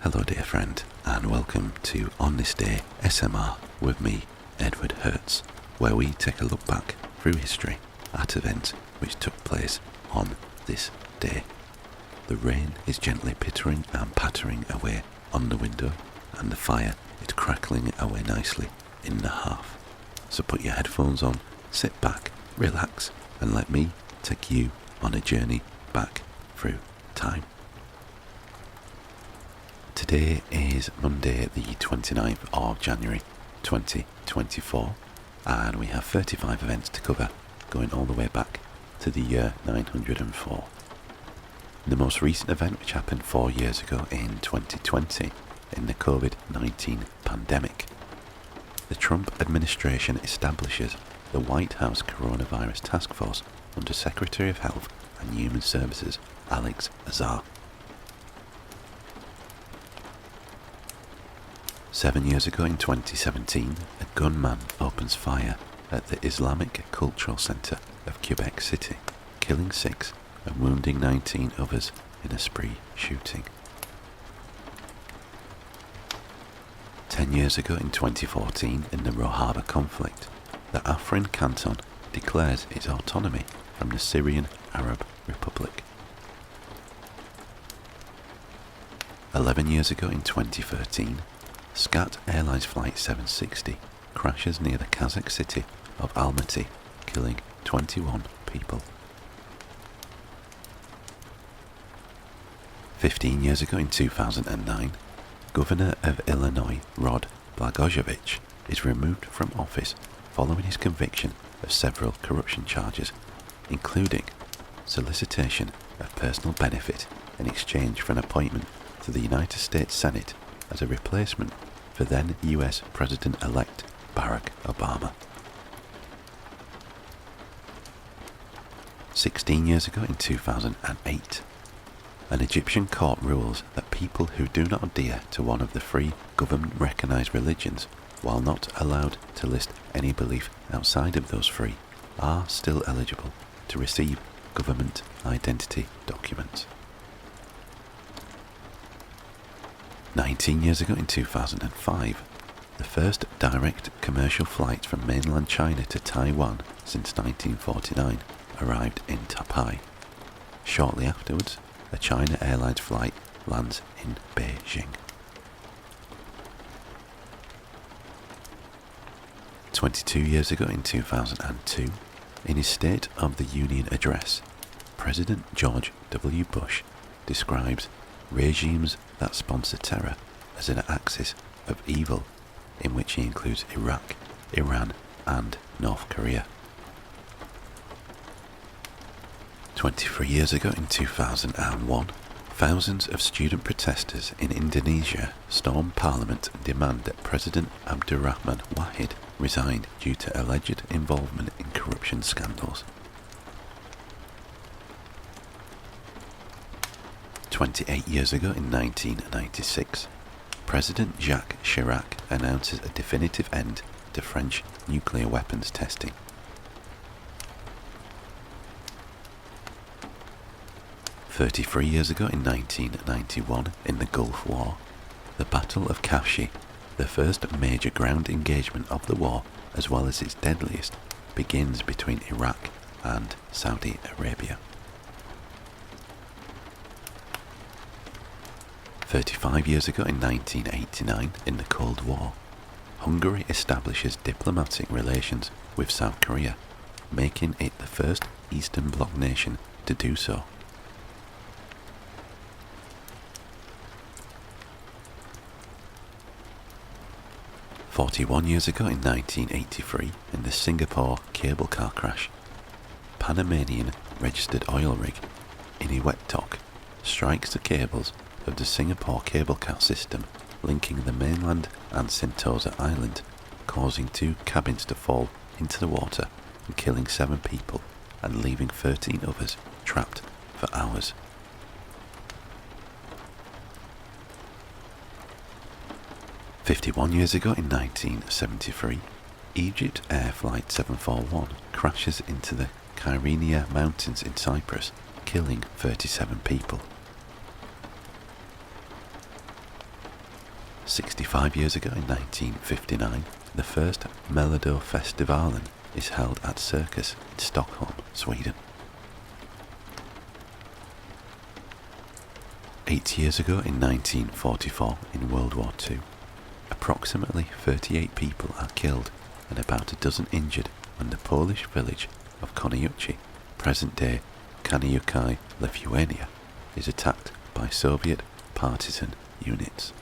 Hello dear friend, and welcome to On This Day SMR with me, Edward Hertz, where we take a look back through history at events which took place on this day. The rain is gently pittering and pattering away on the window, and the fire is crackling away nicely in the hearth. So put your headphones on, sit back, relax, and let me take you on a journey back through time. Today is Monday the 29th of January 2024, and we have 35 events to cover, going all the way back to the year 904. The most recent event, which happened 4 years ago in 2020 in the COVID-19 pandemic. The Trump administration establishes the White House Coronavirus Task Force under Secretary of Health and Human Services Alex Azar. 7 years ago in 2017, a gunman opens fire at the Islamic Cultural Centre of Quebec City, killing 6 and wounding 19 others in a spree shooting. 10 years ago in 2014, in the Rojava conflict, the Afrin canton declares its autonomy from the Syrian Arab Republic. 11 years ago in 2013, SCAT Airlines Flight 760 crashes near the Kazakh city of Almaty, killing 21 people. 15 years ago in 2009, Governor of Illinois Rod Blagojevich is removed from office following his conviction of several corruption charges, including solicitation of personal benefit in exchange for an appointment to the United States Senate as a replacement for then US President-elect Barack Obama. 16 years ago in 2008, an Egyptian court rules that people who do not adhere to one of the 3 government-recognised religions, while not allowed to list any belief outside of those 3, are still eligible to receive government identity documents. 19 years ago in 2005, the first direct commercial flight from mainland China to Taiwan since 1949 arrived in Taipei. Shortly afterwards, a China Airlines flight lands in Beijing. 22 years ago in 2002, in his State of the Union address, President George W. Bush describes regimes that sponsor terror as an axis of evil, in which he includes Iraq, Iran and North Korea. 23 years ago in 2001, thousands of student protesters in Indonesia stormed Parliament and demand that President Abdurrahman Wahid resign due to alleged involvement in corruption scandals. 28 years ago in 1996, President Jacques Chirac announces a definitive end to French nuclear weapons testing. 33 years ago in 1991, in the Gulf War, the Battle of Kafshi, the first major ground engagement of the war, as well as its deadliest, begins between Iraq and Saudi Arabia. 35 years ago in 1989, in the Cold War, Hungary establishes diplomatic relations with South Korea, making it the first Eastern Bloc nation to do so. 41 years ago in 1983, in the Singapore cable car crash, Panamanian registered oil rig Iniwetok strikes the cables of the Singapore cable car system linking the mainland and Sentosa Island, causing 2 cabins to fall into the water and killing 7 people and leaving 13 others trapped for hours. 51 years ago in 1973, Egypt Air Flight 741 crashes into the Kyrenia Mountains in Cyprus, killing 37 people. 65 years ago in 1959, the first Melodifestivalen is held at Circus in Stockholm, Sweden. 8 years ago in 1944, in World War II, approximately 38 people are killed and about a dozen injured when the Polish village of Koniuchi, present-day Kaniukai, Lithuania, is attacked by Soviet partisan units.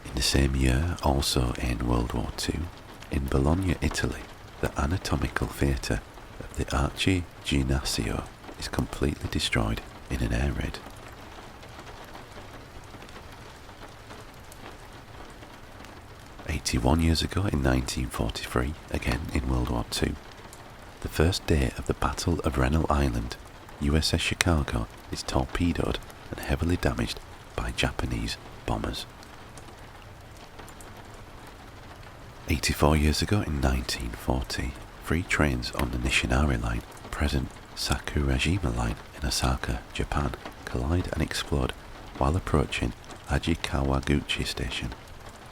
In the same year, also in World War II, in Bologna, Italy, the anatomical theatre of the Arciginnasio is completely destroyed in an air raid. "81 years ago in 1943, again in World War II, the first day of the Battle of Rennell Island, USS Chicago is torpedoed and heavily damaged by Japanese bombers. 84 years ago in 1940, 3 trains on the Nishinari Line, present Sakurajima Line in Osaka, Japan, collide and explode while approaching Ajikawaguchi Station.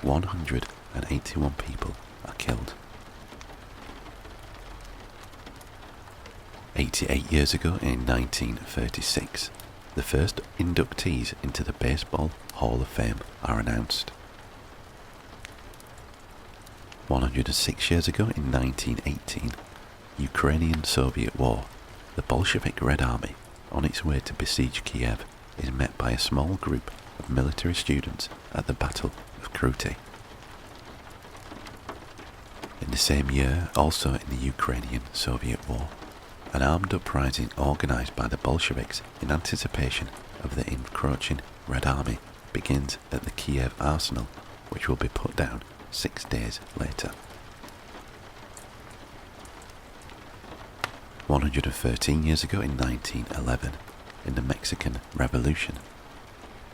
181 people are killed. 88 years ago in 1936, the first inductees into the Baseball Hall of Fame are announced. 106 years ago in 1918, Ukrainian-Soviet War, the Bolshevik Red Army, on its way to besiege Kiev, is met by a small group of military students at the Battle of Kruty. In the same year, also in the Ukrainian-Soviet War, an armed uprising organised by the Bolsheviks in anticipation of the encroaching Red Army begins at the Kiev arsenal, which will be put down 6 days later. 113 years ago in 1911, in the Mexican Revolution,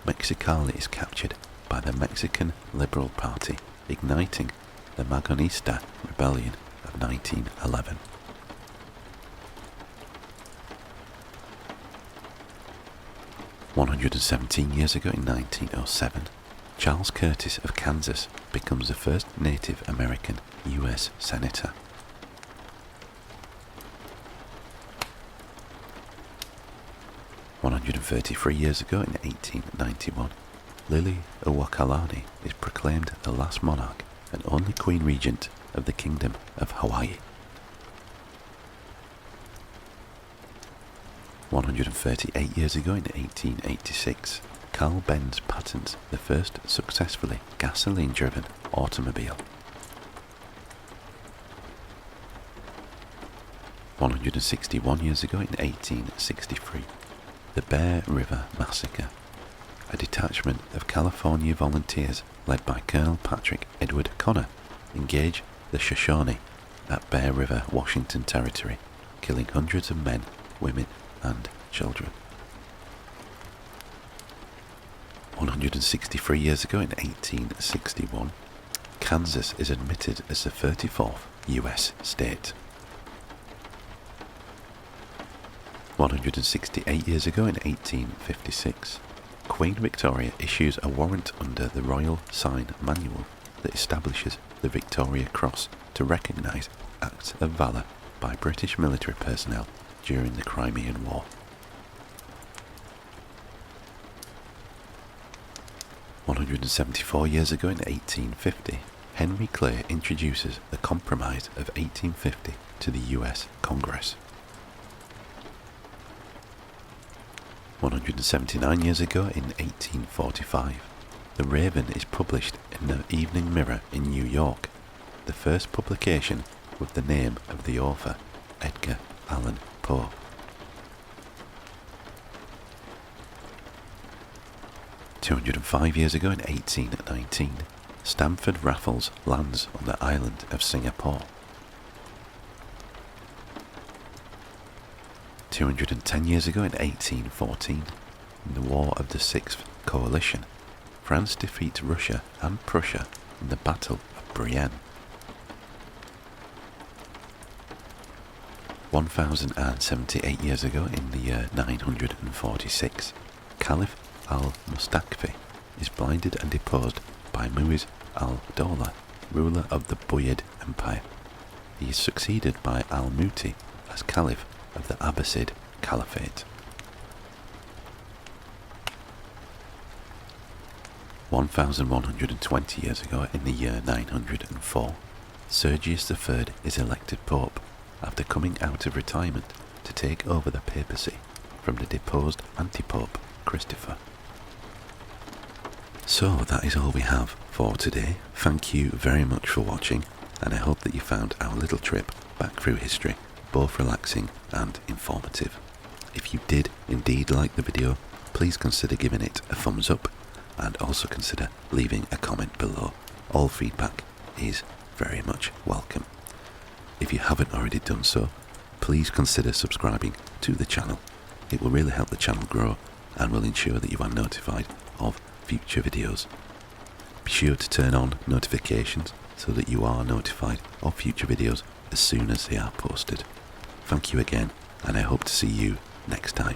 Mexicali is captured by the Mexican Liberal Party, igniting the Magonista Rebellion of 1911. 117 years ago in 1907, Charles Curtis of Kansas becomes the first Native American U.S. Senator. 133 years ago in 1891, Lily Uwakalani is proclaimed the last monarch and only Queen Regent of the Kingdom of Hawaii. 138 years ago in 1886, Carl Benz patents the first successfully gasoline-driven automobile. 161 years ago in 1863, the Bear River Massacre, a detachment of California volunteers led by Colonel Patrick Edward Connor, engage the Shoshone at Bear River, Washington Territory, killing hundreds of men, women, and children. 163 years ago in 1861, Kansas is admitted as the 34th US state. 168 years ago in 1856, Queen Victoria issues a warrant under the Royal Sign Manual that establishes the Victoria Cross to recognise acts of valour by British military personnel during the Crimean War. 174 years ago in 1850, Henry Clay introduces the Compromise of 1850 to the US Congress. 179 years ago in 1845, The Raven is published in the Evening Mirror in New York, the first publication with the name of the author, Edgar Allan Poe. 205 years ago in 1819, Stamford Raffles lands on the island of Singapore. 210 years ago in 1814, in the War of the Sixth Coalition, France defeats Russia and Prussia in the Battle of Brienne. 1078 years ago in the year 946, Caliph al-Mustakfi is blinded and deposed by Muiz al-Dawla, ruler of the Buyid Empire. He is succeeded by al-Muti as Caliph of the Abbasid Caliphate. 1120 years ago, in the year 904, Sergius III is elected Pope after coming out of retirement to take over the papacy from the deposed anti-pope Christopher. So that is all we have for today. Thank you very much for watching, and I hope that you found our little trip back through history both relaxing and informative. If you did indeed like the video, please consider giving it a thumbs up, and also consider leaving a comment below. All feedback is very much welcome. If you haven't already done so, please consider subscribing to the channel. It will really help the channel grow and will ensure that you are notified of future videos. Be sure to turn on notifications so that you are notified of future videos as soon as they are posted. Thank you again, and I hope to see you next time.